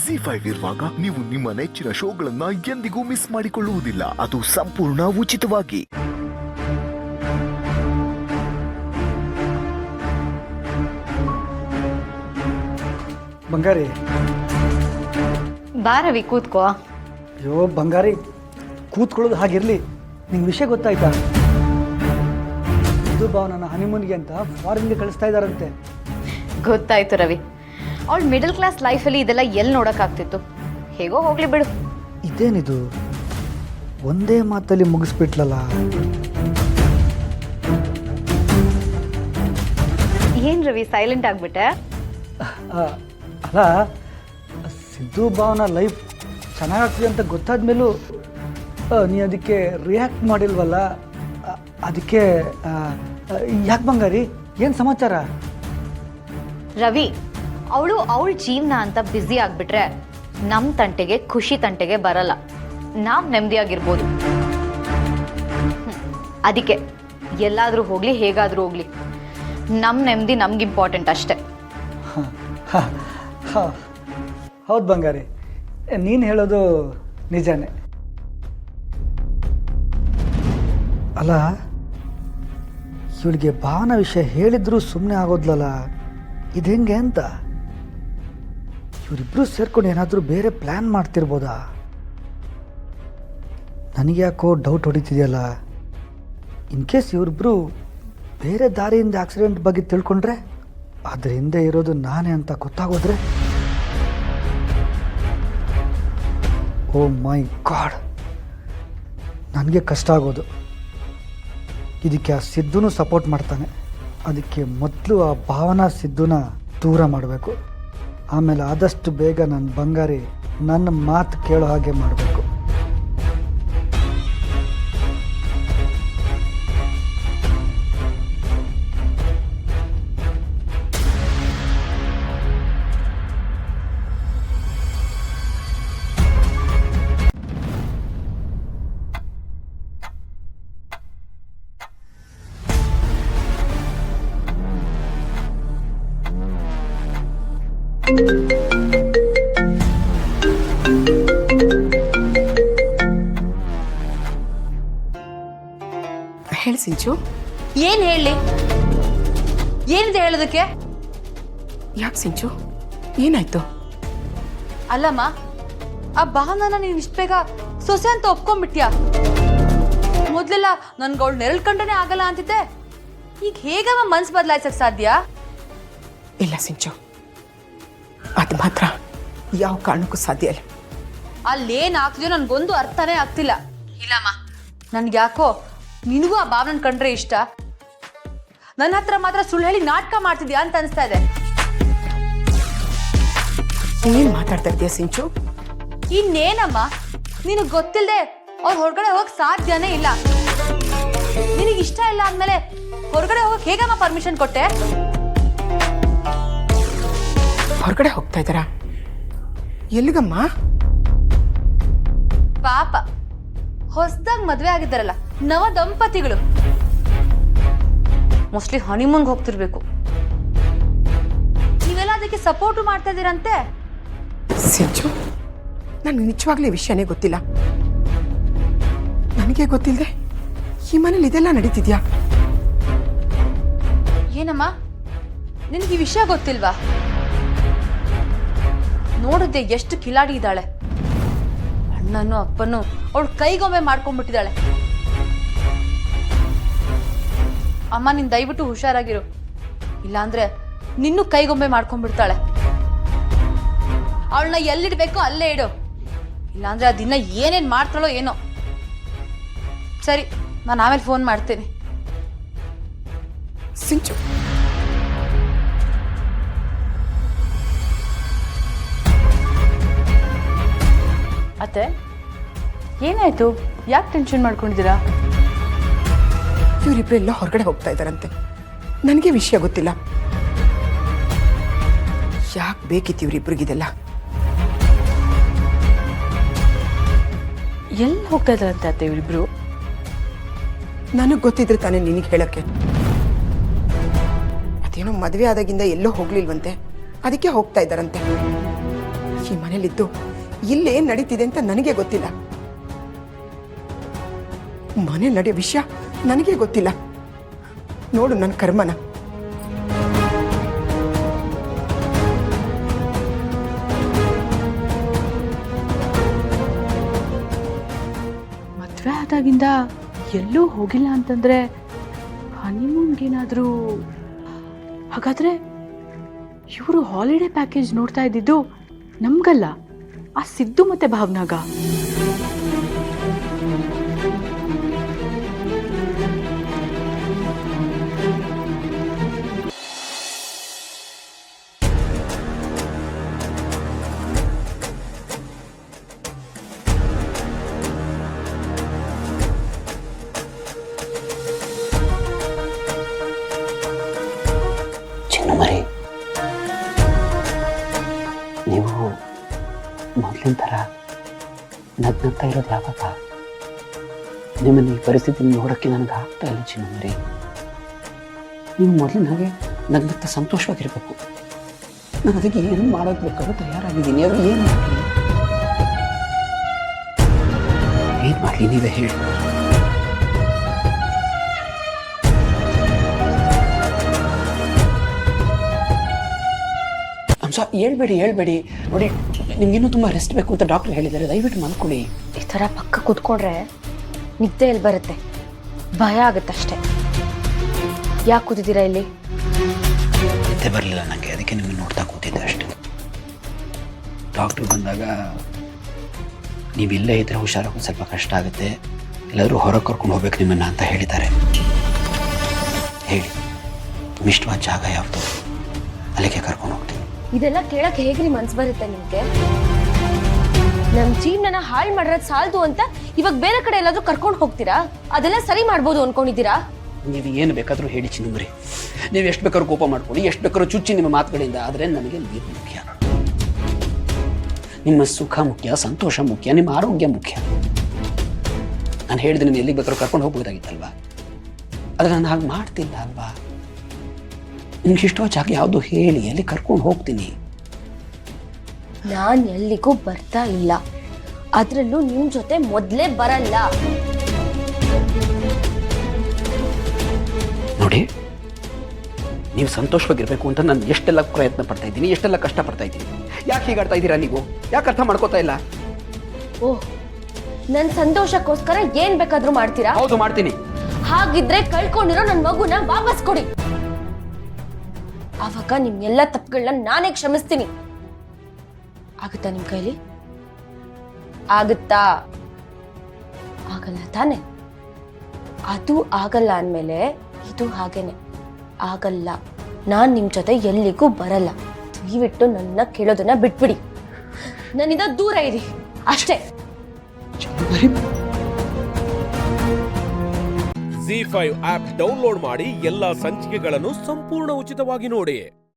ZEE5 ಇರುವಾಗ ನೀವು ನಿಮ್ಮ ನೆಚ್ಚಿನ ಶೋಗಳನ್ನ ಎಂದಿಗೂ ಮಿಸ್ ಮಾಡಿಕೊಳ್ಳುವುದಿಲ್ಲ. ಅದು ಸಂಪೂರ್ಣ ಉಚಿತವಾಗಿ. ಬಂಗಾರಿ, ಬಾ ರವಿ, ಕೂತ್ಕೋ. ಅಯ್ಯೋ ಬಂಗಾರಿ, ಕೂತ್ಕೊಳ್ಳೋದು ಹಾಗಿರ್ಲಿ. ನಿಂಗೆ ವಿಷಯ ಗೊತ್ತಾಯ್ತಾ? ಇದು ಭಾವನ ಹನಿಮೂನ್ಗೆ ಅಂತ ಫಾರಿನ್ಗೆ ಕಳಿಸ್ತಾ ಇದ್ದಾರಂತೆ. ಗೊತ್ತಾಯ್ತು ರವಿ. ಅವಳು ಮಿಡಲ್ ಕ್ಲಾಸ್ ಲೈಫಲ್ಲಿ ಇದೆಲ್ಲ ಎಲ್ಲಿ ನೋಡೋಕ್ಕಾಗ್ತಿತ್ತು? ಹೇಗೋ ಹೋಗ್ಲಿ ಬಿಡು. ಇದೇನಿದು ಒಂದೇ ಮಾತಲ್ಲಿ ಮುಗಿಸ್ಬಿಟ್ಲಲ್ಲ. ಏನ್ ರವಿ ಸೈಲೆಂಟ್ ಆಗ್ಬಿಟ್ಟೆ? ಅಲ್ಲ, ಸಿದ್ದು ಭಾವನ ಲೈಫ್ ಚೆನ್ನಾಗಾಗ್ತಿದೆ ಅಂತ ಗೊತ್ತಾದ್ಮೇಲೂ ನೀ ಅದಕ್ಕೆ ರಿಯಾಕ್ಟ್ ಮಾಡಿಲ್ವಲ್ಲ, ಅದಕ್ಕೆ ಯಾಕೆ ಬಂಗಾರಿ, ಏನು ಸಮಾಚಾರ? ರವಿ, ಅವಳು ಅವಳ ಜೀವನ ಅಂತ ಬ್ಯುಸಿ ಆಗ್ಬಿಟ್ರೆ ನಮ್ಮ ತಂಟೆಗೆ ಖುಷಿ ತಂಟೆಗೆ ಬರಲ್ಲ. ನಾವು ನೆಮ್ಮದಿಯಾಗಿರ್ಬೋದು. ಅದಕ್ಕೆ ಎಲ್ಲಾದರೂ ಹೋಗ್ಲಿ, ಹೇಗಾದರೂ ಹೋಗ್ಲಿ, ನಮ್ಮ ನೆಮ್ಮದಿ ನಮ್ಗೆ ಇಂಪಾರ್ಟೆಂಟ್ ಅಷ್ಟೇ. ಹೌದು ಬಂಗಾರಿ, ನೀನು ಹೇಳೋದು ನಿಜಾನೇ. ಅಲ್ಲ, ಇವಳಿಗೆ ಭಾವನ ವಿಷಯ ಹೇಳಿದ್ರೂ ಸುಮ್ಮನೆ ಆಗೋದ್ಲಲ್ಲ, ಇದು ಹೆಂಗೆ ಅಂತ? ಇವರಿಬ್ಬರು ಸೇರ್ಕೊಂಡು ಏನಾದರೂ ಬೇರೆ ಪ್ಲ್ಯಾನ್ ಮಾಡ್ತಿರ್ಬೋದಾ? ನನಗೆ ಯಾಕೋ ಡೌಟ್ ಹೊಡಿತಿದೆಯಲ್ಲ. ಇನ್ ಕೇಸ್ ಇವರಿಬ್ಬರು ಬೇರೆ ದಾರಿಯಿಂದ ಆಕ್ಸಿಡೆಂಟ್ ಬಗ್ಗೆ ತಿಳ್ಕೊಂಡ್ರೆ, ಅದ್ರ ಹಿಂದೆ ಇರೋದು ನಾನೇ ಅಂತ ಗೊತ್ತಾಗೋದ್ರೆ, ಓ ಮೈ ಗಾಡ್, ನನಗೆ ಕಷ್ಟ ಆಗೋದು. ಇದಕ್ಕೆ ಆ ಸಿದ್ದುನೂ ಸಪೋರ್ಟ್ ಮಾಡ್ತಾನೆ. ಅದಕ್ಕೆ ಮೊದಲು ಆ ಭಾವನಾ ಸಿದ್ದುನ ದೂರ ಮಾಡಬೇಕು. ಆಮೇಲೆ ಆದಷ್ಟು ಬೇಗ ನನ್ನ ಬಂಗಾರಿ ನನ್ನ ಮಾತು ಕೇಳೋ ಹಾಗೆ ಮಾಡಬೇಕು. ಹೇಳಿ ಸಿಂಚು. ಏನ್ ಹೇಳಿ? ಏನಿದೆ ಹೇಳೋದಕ್ಕೆ? ಯಾಕೆ ಸಿಂಚು, ಏನಾಯ್ತು? ಅಲ್ಲಮ್ಮ, ಆ ಭಾವನನ ನೀನ್ ಇಷ್ಟ ಬೇಗ ಸೊಸೆ ಅಂತ ಒಪ್ಕೊಂಡ್ಬಿಟ್ಯಾ? ಮೊದ್ಲೆಲ್ಲ ನನ್ಗೆ ಅವಳು ನೆರಳು ಕಂಡನೆ ಆಗಲ್ಲ ಅಂತಿದ್ದೆ, ಈಗ ಹೇಗಮ್ಮ ಮನ್ಸು ಬದಲಾಯಿಸಕ್ ಸಾಧ್ಯ? ಇಲ್ಲ ಸಿಂಚು, ಅದು ಮಾತ್ರ ಯಾವ ಕಾರಣಕ್ಕೂ ಸಾಧ್ಯ ಇಲ್ಲ. ಅಲ್ಲೇನ್ ಆಗ್ತಿದ್ಯೋ ನನ್ಗೊಂದು ಅರ್ಥನೇ ಆಗ್ತಿಲ್ಲ. ಇಲ್ಲಮ್ಮ, ನನ್ಗೆ ಯಾಕೋ ನಿನಗೂ ಆ ಭಾವನನ್ ಕಂಡ್ರೆ ಇಷ್ಟ. ನನ್ನ ಹತ್ರ ಮಾತ್ರ ಸುಳ್ಳು ಹೇಳಿ ನಾಟಕ ಮಾಡ್ತಿದ್ಯಾ ಅಂತ ಅನಿಸ್ತಾ ಇದೆ. ಏನ್ ಮಾತಾಡ್ತಾ ಇದೀಯ ಸಿಂಚು? ಇನ್ನೇನಮ್ಮ, ನಿನಗ್ ಗೊತ್ತಿಲ್ಲದೆ ಅವ್ರು ಹೊರಗಡೆ ಹೋಗಕ್ ಸಾಧ್ಯನೇ ಇಲ್ಲ. ನಿನಗೆ ಇಷ್ಟ ಇಲ್ಲ ಅಂದ್ಮೇಲೆ ಹೊರಗಡೆ ಹೋಗಕ್ ಹೇಗಮ್ಮ ಪರ್ಮಿಷನ್ ಕೊಟ್ಟೆ? ಹೊರಗಡೆ ಹೋಗ್ತಾ ಇದ್ದಾರಾ? ಎಲ್ಲಿಗಮ್ಮ? ಪಾಪ, ಹೊಸದಾಗಿ ಮದ್ವೆ ಆಗಿದ್ದಾರಲ್ಲ ನವ ದಂಪತಿಗಳು, ಮೋಸ್ಟ್ಲಿ ಹನಿಮೂನ್ಗೆ ಹೋಗ್ತಿರ್ಬೇಕು. ನೀವೆಲ್ಲ ಅದಕ್ಕೆ ಸಪೋರ್ಟು ಮಾಡ್ತಾ ಇದ್ದೀರಂತೆ. ಸಿಂಚು, ನನಗೆ ನಿಜವಾಗ್ಲೂ ಈ ವಿಷಯನೇ ಗೊತ್ತಿಲ್ಲ. ನನಗೆ ಗೊತ್ತಿಲ್ಲದೆ ಈ ಮನೇಲಿ ಇದೆಲ್ಲ ನಡೀತಿದ್ಯಾ? ಏನಮ್ಮ, ನಿನಗೆ ಈ ವಿಷಯ ಗೊತ್ತಿಲ್ವಾ? ನೋಡಿದ್ದೆ ಎಷ್ಟು ಕಿಲಾಡಿ ಇದ್ದಾಳೆ. ಅಣ್ಣನೂ ಅಪ್ಪನೂ ಅವಳು ಕೈಗೊಮ್ಮೆ ಮಾಡ್ಕೊಂಡ್ಬಿಟ್ಟಿದ್ದಾಳೆ. ಅಮ್ಮ, ನೀನ್ ದಯವಿಟ್ಟು ಹುಷಾರಾಗಿರು, ಇಲ್ಲಾಂದ್ರೆ ನಿನ್ನೂ ಕೈಗೊಮ್ಮೆ ಮಾಡ್ಕೊಂಡ್ಬಿಡ್ತಾಳೆ. ಅವಳನ್ನ ಎಲ್ಲಿಡ್ಬೇಕೋ ಅಲ್ಲೇ ಇಡು, ಇಲ್ಲಾಂದ್ರೆ ಆ ದಿನ ಏನೇನ್ ಮಾಡ್ತಾಳೋ ಏನೋ. ಸರಿ, ನಾನು ಆಮೇಲೆ ಫೋನ್ ಮಾಡ್ತೀನಿ. ಸಿಂಚು, ಅತ್ತೆ, ಏನಾಯ್ತು? ಯಾಕೆ ಟೆನ್ಷನ್ ಮಾಡ್ಕೊಂಡಿದ್ದೀರಾ? ಇವರಿಬ್ಬರೆಲ್ಲ ಹೊರಗಡೆ ಹೋಗ್ತಾ ಇದ್ದಾರಂತೆ. ನನಗೆ ವಿಷಯ ಗೊತ್ತಿಲ್ಲ. ಯಾಕೆ ಬೇಕಿತ್ತು ಇವರಿಬ್ಬರಿಗಿದೆಲ್ಲ? ಎಲ್ಲಿ ಹೋಗ್ತಾ ಇದ್ದಾರಂತೆ ಅತ್ತೆ ಇವರಿಬ್ರು? ನನಗೆ ಗೊತ್ತಿದ್ರೆ ತಾನೇ ನಿನಗೆ ಹೇಳಕ್ಕೆ. ಅದೇನೋ ಮದುವೆ ಆದಾಗಿಂದ ಎಲ್ಲೋ ಹೋಗ್ಲಿಲ್ವಂತೆ, ಅದಕ್ಕೆ ಹೋಗ್ತಾ ಇದ್ದಾರಂತೆ. ಈ ಮನೇಲಿದ್ದು ಇಲ್ಲೇನ್ ನಡೀತಿದೆ ಅಂತ ನನಗೆ ಗೊತ್ತಿಲ್ಲ. ಮನೇಲಿ ನಡೆಯೋ ವಿಷಯ ನನಗೆ ಗೊತ್ತಿಲ್ಲ. ನೋಡು ನನ್ನ ಕರ್ಮನ. ಮದುವೆ ಆದಾಗಿಂದ ಎಲ್ಲೂ ಹೋಗಿಲ್ಲ ಅಂತಂದ್ರೆ ಹನಿಮೂನ್ಗೇನಾದರೂ? ಹಾಗಾದ್ರೆ ಇವರು ಹಾಲಿಡೇ ಪ್ಯಾಕೇಜ್ ನೋಡ್ತಾ ಇದ್ದಿದ್ದು ನಮ್ಗಲ್ಲ, ಆ ಸಿದ್ದು ಮತ್ತೆ ಭಾವನಾಗ. ಚಿನ್ನಮರಿ, ನೀವು ಮೊದಲಿನ ಥರ ನಗ್ನಗ್ತಾ ಇರೋದು ಯಾವಾಗ? ನಿಮ್ಮನ್ನು ಈ ಪರಿಸ್ಥಿತಿ ನೋಡೋಕ್ಕೆ ನನಗೆ ಆಗ್ತಾ ಇಲ್ಲ ಚಿನ್ನಮರಿ. ನೀವು ಮೊದಲಿನ ಹಾಗೆ ನಗ್ನಗ್ತಾ ಸಂತೋಷವಾಗಿರಬೇಕು. ನಾನು ಅದಕ್ಕೆ ಏನು ಮಾಡೋಕೆ ಬೇಕಾದ್ರೂ ತಯಾರಾಗಿದ್ದೀನಿ. ಅದು ಏನು ಮಾಡಲಿ ನೀವೇ ಹೇಳಿ. ಹೇಳ್ಬೇಡಿ ನೋಡಿ, ನಿಮ್ಗಿನ್ನೂ ತುಂಬ ರೆಸ್ಟ್ ಬೇಕು ಅಂತ ಡಾಕ್ಟರ್ ಹೇಳಿದ್ದಾರೆ. ದಯವಿಟ್ಟು ಮಲ್ಕೊಳ್ಳಿ. ಈ ಥರ ಪಕ್ಕ ಕೂತ್ಕೊಂಡ್ರೆ ನಿದ್ದೆ ಎಲ್ಲಿ ಬರುತ್ತೆ? ಭಯ ಆಗುತ್ತಷ್ಟೇ. ಯಾಕೆ ಕೂತಿದ್ದೀರಾ ಇಲ್ಲಿ? ನಿದ್ದೆ ಬರಲಿಲ್ಲ ನನಗೆ, ಅದಕ್ಕೆ ನಿಮ್ಮನ್ನು ನೋಡ್ತಾ ಕೂತಿದ್ದೆ ಅಷ್ಟೇ. ಡಾಕ್ಟ್ರು ಬಂದಾಗ ನೀವು ಇಲ್ಲೇ ಇದ್ದರೆ ಹುಷಾರಾಗೋದು ಸ್ವಲ್ಪ ಕಷ್ಟ ಆಗುತ್ತೆ, ಎಲ್ಲರೂ ಹೊರಗೆ ಕರ್ಕೊಂಡು ಹೋಗ್ಬೇಕು ನಿಮ್ಮನ್ನು ಅಂತ ಹೇಳಿದ್ದಾರೆ. ಹೇಳಿ, ಇಷ್ಟವಾದ ಜಾಗ ಯಾವುದು? ಅಲ್ಲಿಗೆ ಕರ್ಕೊಂಡು ಹೋಗ್ತೀನಿ. ಇದೆಲ್ಲ ಕೇಳಕ್ಕೆ ಹೇಗ್ರಿ ಮನ್ಸು ಬರುತ್ತೆ ನಿಮ್ಗೆ? ನಮ್ ಜೀವನನ ಹಾಳು ಮಾಡಿರೋದು ಸಾಲದು ಅಂತ ಇವಾಗ ಬೇರೆ ಕಡೆ ಎಲ್ಲಾದ್ರೂ ಕರ್ಕೊಂಡು ಹೋಗ್ತೀರಾ? ಅದೆಲ್ಲ ಸರಿ ಮಾಡ್ಬೋದು ಅನ್ಕೊಂಡಿದ್ದೀರಾ? ನೀವು ಏನು ಬೇಕಾದರೂ ಹೇಳಿ ಚಿನ್ನಮರಿ, ನೀವು ಎಷ್ಟು ಬೇಕಾದ್ರೂ ಕೋಪ ಮಾಡ್ಕೊಳ್ಳಿ, ಎಷ್ಟು ಬೇಕಾದ್ರೂ ಚುಚ್ಚಿ ನಿಮ್ಮ ಮಾತುಗಳಿಂದ. ಆದರೆ ನನಗೆ ನೀವು ಮುಖ್ಯ. ನಿಮ್ಮ ಸುಖ ಮುಖ್ಯ, ಸಂತೋಷ ಮುಖ್ಯ, ನಿಮ್ಮ ಆರೋಗ್ಯ ಮುಖ್ಯ. ನಾನು ಹೇಳಿದ್ರೆ ನೀವು ಎಲ್ಲಿಗೆ ಬೇಕಾದ್ರೂ ಕರ್ಕೊಂಡು ಹೋಗ್ಬೋದಾಗಿತ್ತಲ್ವಾ? ಆದರೆ ನಾನು ಹಾಗೆ ಮಾಡ್ತಿಲ್ಲ ಅಲ್ವಾ? ನಿಮ್ಗೆ ಇಷ್ಟವಾದ ಜಾಗ ಯಾವುದು ಹೇಳಿ, ಎಲ್ಲಿ ಕರ್ಕೊಂಡು ಹೋಗ್ತೀನಿ. ನಾನ್ ಎಲ್ಲಿಗೂ ಬರ್ತಾ ಇಲ್ಲ, ಅದ್ರಲ್ಲೂ ನಿಮ್ ಜೊತೆ ಮೊದ್ಲೇ ಬರಲ್ಲ. ನೋಡಿ, ನೀವು ಸಂತೋಷವಾಗಿರ್ಬೇಕು ಅಂತ ನಾನು ಎಷ್ಟೆಲ್ಲ ಪ್ರಯತ್ನ ಪಡ್ತಾ ಇದ್ದೀನಿ, ಎಷ್ಟೆಲ್ಲ ಕಷ್ಟ ಪಡ್ತಾ ಇದ್ದೀನಿ. ಯಾಕೆ ಹೀಗಾಡ್ತಾ ಇದ್ದೀರಾ ನೀವು? ಯಾಕೆ ಅರ್ಥ ಮಾಡ್ಕೋತಾ ಇಲ್ಲ? ಓಹ್, ನನ್ ಸಂತೋಷಕ್ಕೋಸ್ಕರ ಏನ್ ಬೇಕಾದ್ರೂ ಮಾಡ್ತೀರಾ? ಹೌದು, ಮಾಡ್ತೀನಿ. ಹಾಗಿದ್ರೆ ಕಳ್ಕೊಂಡಿರೋ ನನ್ ಮಗುನ ವಾಪಸ್ ಕೊಡಿ. ಆವಾಗ ನಿಮ್ ಎಲ್ಲ ತಪ್ಪುಗಳನ್ನ ನಾನೇ ಕ್ಷಮಿಸ್ತೀನಿ. ಆಗುತ್ತಾ ನಿಮ್ ಕೈಲಿ? ಆಗುತ್ತಾ? ಆಗಲ್ಲ ತಾನೆ? ಅದು ಆಗಲ್ಲ ಅಂದ್ಮೇಲೆ ಇದು ಹಾಗೇನೆ. ಆಗಲ್ಲ, ನಾನ್ ನಿಮ್ ಜೊತೆ ಎಲ್ಲಿಗೂ ಬರಲ್ಲ. ದಯವಿಟ್ಟು ನನ್ನ ಕೇಳೋದನ್ನ ಬಿಟ್ಬಿಡಿ. ನನ್ನಿಂದ ದೂರ ಇರಿ ಅಷ್ಟೇ. ZEE5 ಆಪ್ ಡೌನ್ಲೋಡ್ ಮಾಡಿ ಎಲ್ಲಾ ಸಂಚಿಕೆಗಳನ್ನು ಸಂಪೂರ್ಣ ಉಚಿತವಾಗಿ ನೋಡಿ.